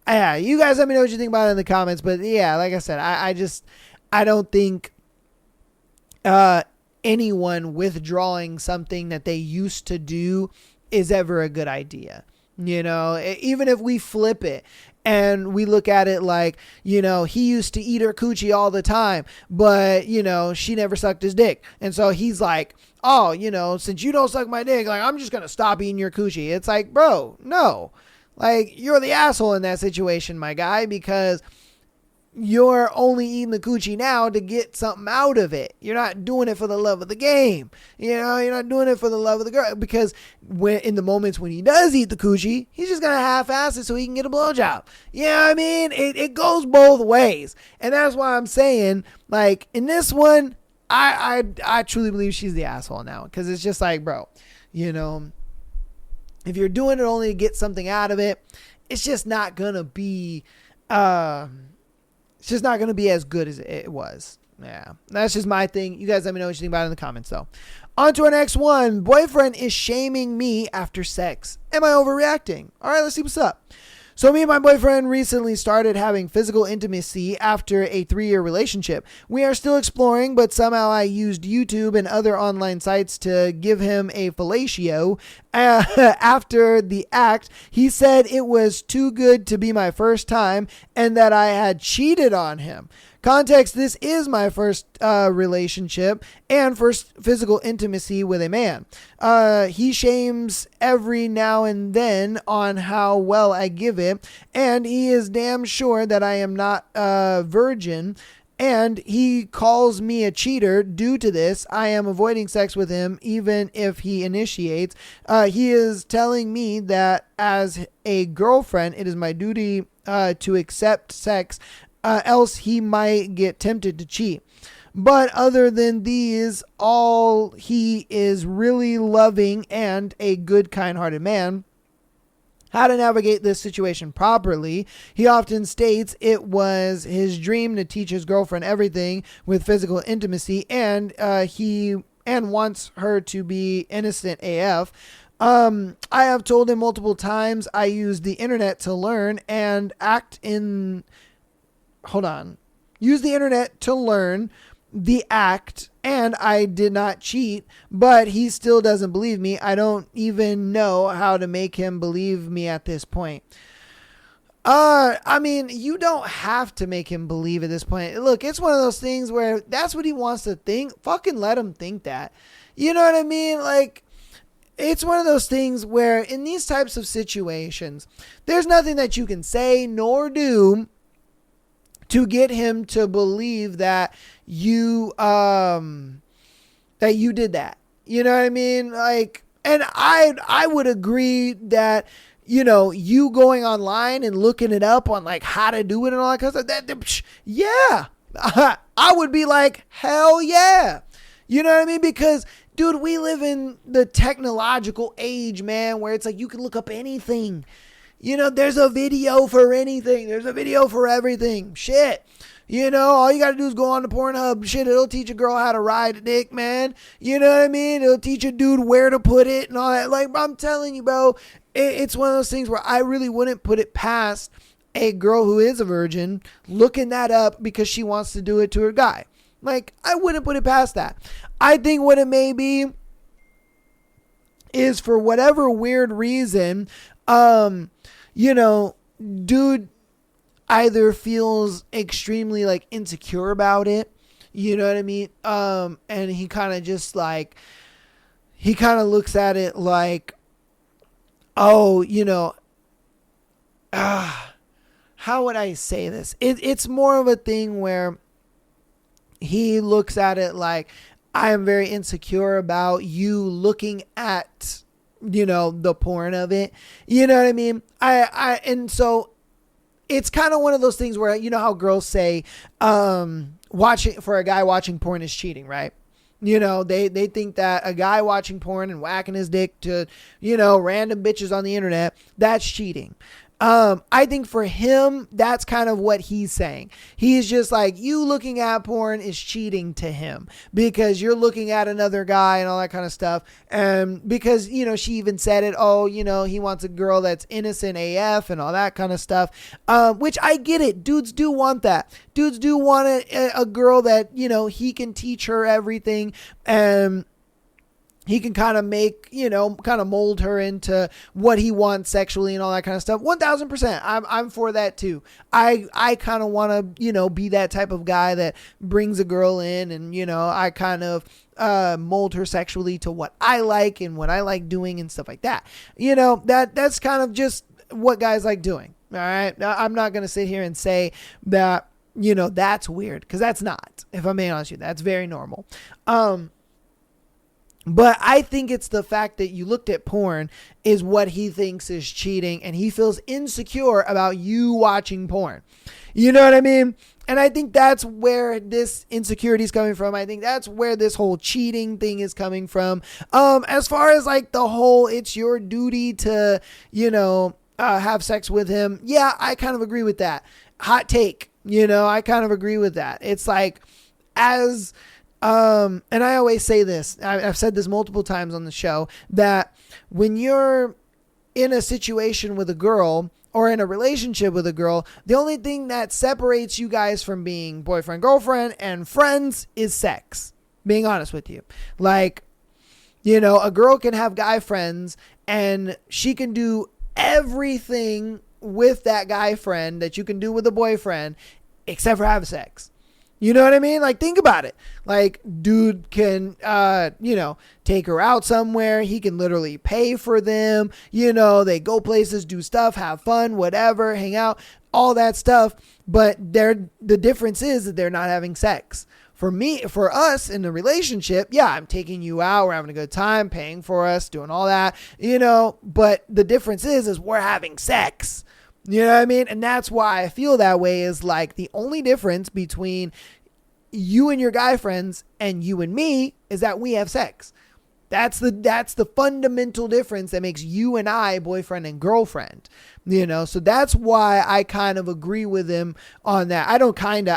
S1: yeah, you guys let me know what you think about it in the comments. But yeah, like I said, I don't think anyone withdrawing something that they used to do is ever a good idea. Even if we flip it and we look at it like, he used to eat her coochie all the time, but, she never sucked his dick. And so he's like, since you don't suck my dick, like, I'm just going to stop eating your coochie. It's like, bro, no, like, you're the asshole in that situation, my guy, because you're only eating the coochie now to get something out of it. You're not doing it for the love of the game. You're not doing it for the love of the girl, because when in the moments when he does eat the coochie, he's just going to half-ass it so he can get a blowjob. You know what I mean? It goes both ways. And that's why I'm saying, like, in this one, I truly believe she's the asshole now, because it's just like, bro, if you're doing it only to get something out of it, it's just not going to be, it's just not going to be as good as it was. Yeah, that's just my thing. You guys let me know what you think about it in the comments, though. On to our next one. Boyfriend is shaming me after sex. Am I overreacting? All right, let's see what's up. So me and my boyfriend recently started having physical intimacy after a 3-year relationship. We are still exploring, but somehow I used YouTube and other online sites to give him a fellatio. After the act, he said it was too good to be my first time and that I had cheated on him. Context, this is my first relationship and first physical intimacy with a man. He shames every now and then on how well I give it, and he is damn sure that I am not a virgin, and he calls me a cheater due to this. I am avoiding sex with him even if he initiates. He is telling me that as a girlfriend, it is my duty to accept sex, else he might get tempted to cheat. But other than these, all he is really loving and a good, kind-hearted man. how to navigate this situation properly. He often states it was his dream to teach his girlfriend everything with physical intimacy, and he wants her to be innocent AF. I have told him multiple times I use the internet to learn and use the internet to learn the act, and I did not cheat, but he still doesn't believe me. I don't even know how to make him believe me at this point. I mean, you don't have to make him believe at this point. Look, it's one of those things where that's what he wants to think. Fucking let him think that. You know what I mean? Like, it's one of those things where in these types of situations, there's nothing that you can say nor do to get him to believe that you did that. You know what I mean? Like, and I would agree that, you know, you going online and looking it up on like how to do it and all that kind of stuff, yeah. I would be like, hell yeah. You know what I mean? Because, dude, we live in the technological age, man, where it's like you can look up anything. You know, there's a video for anything. There's a video for everything. Shit. You know, all you got to do is go on to Pornhub. Shit, it'll teach a girl how to ride a dick, man. You know what I mean? It'll teach a dude where to put it and all that. Like, I'm telling you, bro, it's one of those things where I really wouldn't put it past a girl who is a virgin looking that up because she wants to do it to her guy. Like, I wouldn't put it past that. I think what it may be is for whatever weird reason, you know, dude either feels extremely like insecure about it, you know what I mean? And he kind of just like, he kind of looks at it like, oh, you know, how would I say this? It's more of a thing where he looks at it like, I am very insecure about you looking at, you know, the porn of it. You know what I mean? And so it's kind of one of those things where, you know how girls say, watching for a guy watching porn is cheating, right? You know, they think that a guy watching porn and whacking his dick to, you know, random bitches on the internet, that's cheating. I think for him, that's kind of what he's saying. He's just like, you looking at porn is cheating to him because you're looking at another guy and all that kind of stuff. And because, you know, she even said it, oh, you know, he wants a girl that's innocent AF and all that kind of stuff. Which I get it. Dudes do want that. Dudes do want a girl that, you know, he can teach her everything and he can kind of make, you know, kind of mold her into what he wants sexually and all that kind of stuff. 1000%. I'm for that too. I kind of want to, you know, be that type of guy that brings a girl in and, you know, I kind of mold her sexually to what I like and what I like doing and stuff like that. You know, that's kind of just what guys like doing. All right. Now, I'm not going to sit here and say that, you know, that's weird, because that's not. If I'm being honest with you, that's very normal. But I think it's the fact that you looked at porn is what he thinks is cheating, and he feels insecure about you watching porn. You know what I mean? And I think that's where this insecurity is coming from. I think that's where this whole cheating thing is coming from. As far as like the whole, it's your duty to, you know, have sex with him. Yeah, I kind of agree with that. Hot take. You know, I kind of agree with that. It's like, and I always say this, I've said this multiple times on the show, that when you're in a situation with a girl or in a relationship with a girl, the only thing that separates you guys from being boyfriend, girlfriend, and friends is sex. Being honest with you. Like, you know, a girl can have guy friends and she can do everything with that guy friend that you can do with a boyfriend except for have sex. You know what I mean? Like, think about it. Like, dude can, you know, take her out somewhere. He can literally pay for them. You know, they go places, do stuff, have fun, whatever, hang out, all that stuff. But the difference is that they're not having sex. For us in the relationship, yeah, I'm taking you out. We're having a good time, paying for us, doing all that, you know. But the difference is we're having sex. You know what I mean? And that's why I feel that way, is like the only difference between you and your guy friends and you and me is that we have sex. That's the fundamental difference that makes you and I boyfriend and girlfriend, so that's why I kind of agree with him on that. I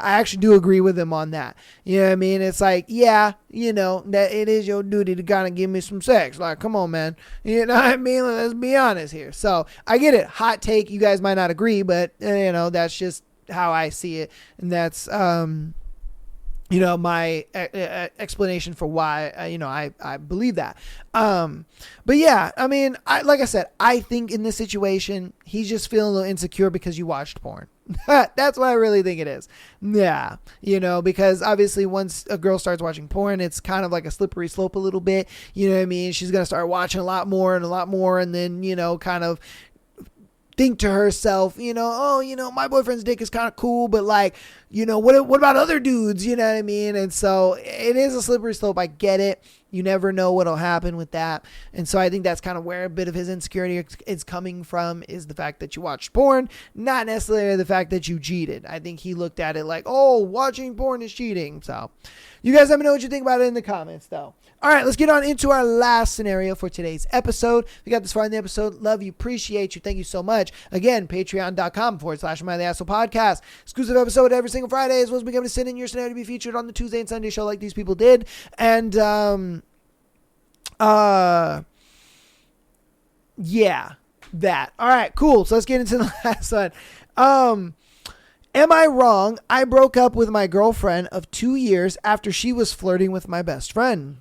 S1: actually do agree with him on that. You know what I mean? It's like, yeah, that it is your duty to kind of give me some sex. Like, come on, man. You know what I mean? Let's be honest here. So I get it. Hot take. You guys might not agree, but that's just how I see it. And that's, my explanation for why, I believe that. But yeah, I mean, like I said, I think in this situation, he's just feeling a little insecure because you watched porn. That's what I really think it is. Yeah. Because obviously once a girl starts watching porn, it's kind of like a slippery slope a little bit. You know what I mean? She's going to start watching a lot more. And then, kind of think to herself, my boyfriend's dick is kind of cool, but like, what about other dudes? You know what I mean? And so it is a slippery slope. I get it. You never know what'll happen with that. And so I think that's kind of where a bit of his insecurity is coming from, is the fact that you watched porn, not necessarily the fact that you cheated. I think he looked at it like, oh, watching porn is cheating. So you guys let me know what you think about it in the comments though. All right, let's get on into our last scenario for today's episode. If you got this far in the episode, love you, appreciate you. Thank you so much. Again, patreon.com/MyTheAsshole Podcast. Exclusive episode every single Friday, as well as being able to send in your scenario to be featured on the Tuesday and Sunday show like these people did. And, yeah, that. All right, cool. So let's get into the last one. Am I wrong? I broke up with my girlfriend of 2 years after she was flirting with my best friend.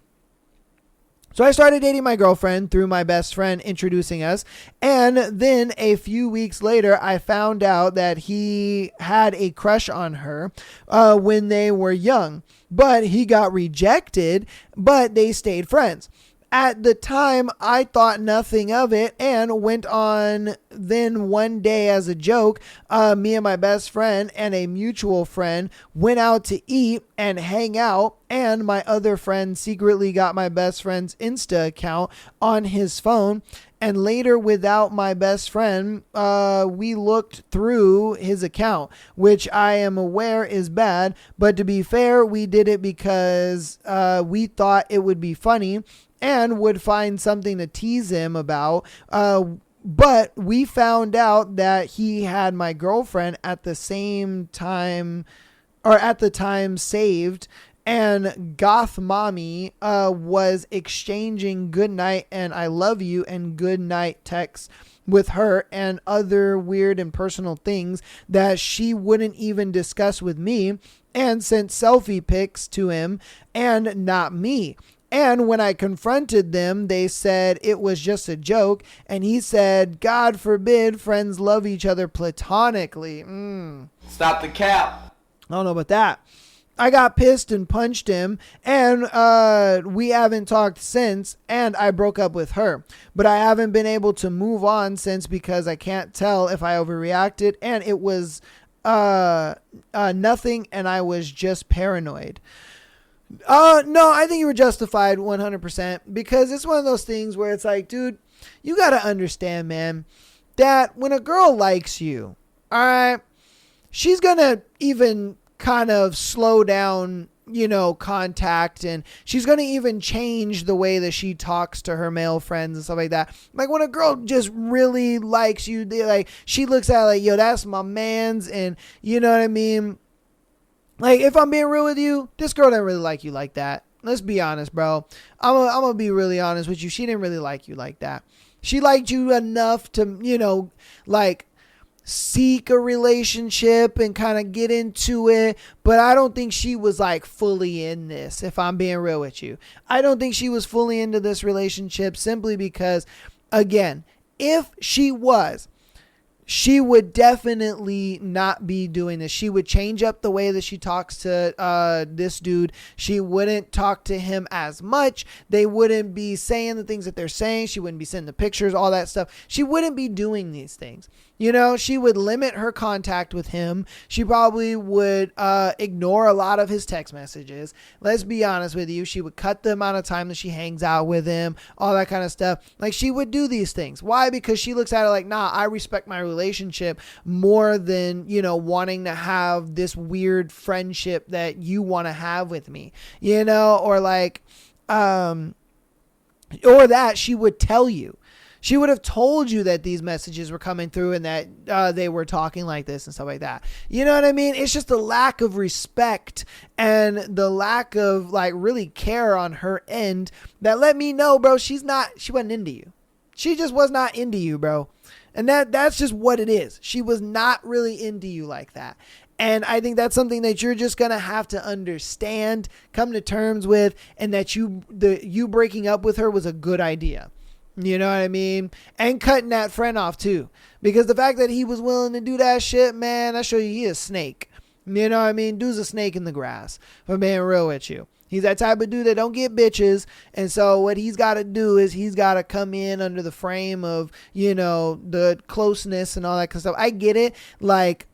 S1: So I started dating my girlfriend through my best friend introducing us. And then a few weeks later, I found out that he had a crush on her when they were young. But he got rejected, but they stayed friends. At the time, I thought nothing of it and went on. Then one day, as a joke, me and my best friend and a mutual friend went out to eat and hang out. And my other friend secretly got my best friend's Insta account on his phone. And later, without my best friend, we looked through his account, which I am aware is bad. But to be fair, we did it because we thought it would be funny and would find something to tease him about. But we found out that he had my girlfriend at the same time, or at the time saved. And Goth Mommy was exchanging good night and I love you and good night texts with her and other weird and personal things that she wouldn't even discuss with me, and sent selfie pics to him and not me. And when I confronted them, they said it was just a joke. And he said, God forbid friends love each other platonically.
S2: Stop the cap.
S1: I don't know about that. I got pissed and punched him, and we haven't talked since, and I broke up with her. But I haven't been able to move on since because I can't tell if I overreacted, and it was nothing, and I was just paranoid. No, I think you were justified 100% because it's one of those things where it's like, dude, you got to understand, man, that when a girl likes you, all right, she's going to even kind of slow down, contact, and she's going to even change the way that she talks to her male friends and stuff like that. Like when a girl just really likes you, she looks at it like, yo, that's my man's, and you know what I mean? Like, if I'm being real with you, this girl didn't really like you like that. Let's be honest, bro. I'm going to be really honest with you. She didn't really like you like that. She liked you enough to, seek a relationship and kind of get into it. But I don't think she was fully in this, if I'm being real with you. I don't think she was fully into this relationship simply because, again, if she was, she would definitely not be doing this. She would change up the way that she talks to this dude. She wouldn't talk to him as much. They wouldn't be saying the things that they're saying. She wouldn't be sending the pictures, all that stuff. She wouldn't be doing these things. She would limit her contact with him. She probably would ignore a lot of his text messages. Let's be honest with you. She would cut the amount of time that she hangs out with him, all that kind of stuff. She would do these things. Why? Because she looks at it like, nah, I respect my relationship more than, wanting to have this weird friendship that you want to have with me, or or that she would tell you. She would have told you that these messages were coming through and that they were talking like this and stuff like that. You know what I mean? It's just the lack of respect and the lack of like really care on her end that let me know, bro, she wasn't into you. She just was not into you, bro. And that's just what it is. She was not really into you like that. And I think that's something that you're just going to have to understand, come to terms with, and that you breaking up with her was a good idea. You know what I mean? And cutting that friend off too. Because the fact that he was willing to do that shit, man, I show you he a snake. You know what I mean? Dude's a snake in the grass. If I'm being real with you. He's that type of dude that don't get bitches. And so what he's got to do is he's got to come in under the frame of, you know, the closeness and all that kind of stuff. I get it. Like,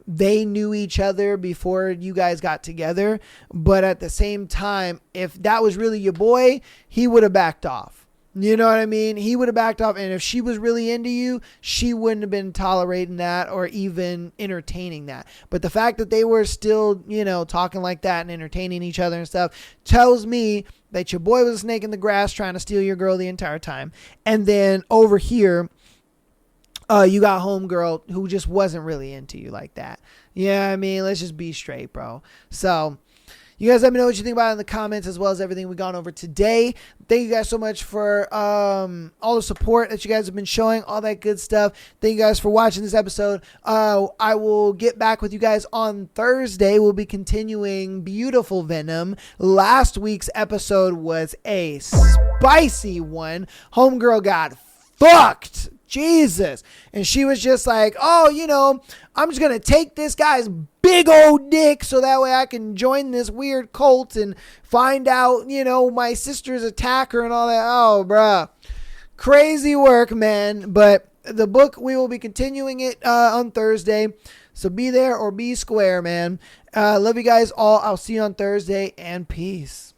S1: they knew each other before you guys got together. But at the same time, if that was really your boy, he would have backed off. You know what I mean? He would have backed off. And if she was really into you, she wouldn't have been tolerating that or even entertaining that. But the fact that they were still, you know, talking like that and entertaining each other and stuff tells me that your boy was a snake in the grass trying to steal your girl the entire time. And then over here, you got homegirl who just wasn't really into you like that. Yeah, I mean, let's just be straight, bro. So you guys let me know what you think about it in the comments, as well as everything we've gone over today. Thank you guys so much for all the support that you guys have been showing, all that good stuff. Thank you guys for watching this episode. I will get back with you guys on Thursday. We'll be continuing Beautiful Venom. Last week's episode was a spicy one. Homegirl got fucked. Jesus. And she was just like, oh, you know, I'm just going to take this guy's big old dick so that way I can join this weird cult and find out, you know, my sister's attacker and all that. Oh, bruh. Crazy work, man. But the book, we will be continuing it on Thursday. So be there or be square, man. Love you guys all. I'll see you on Thursday, and peace.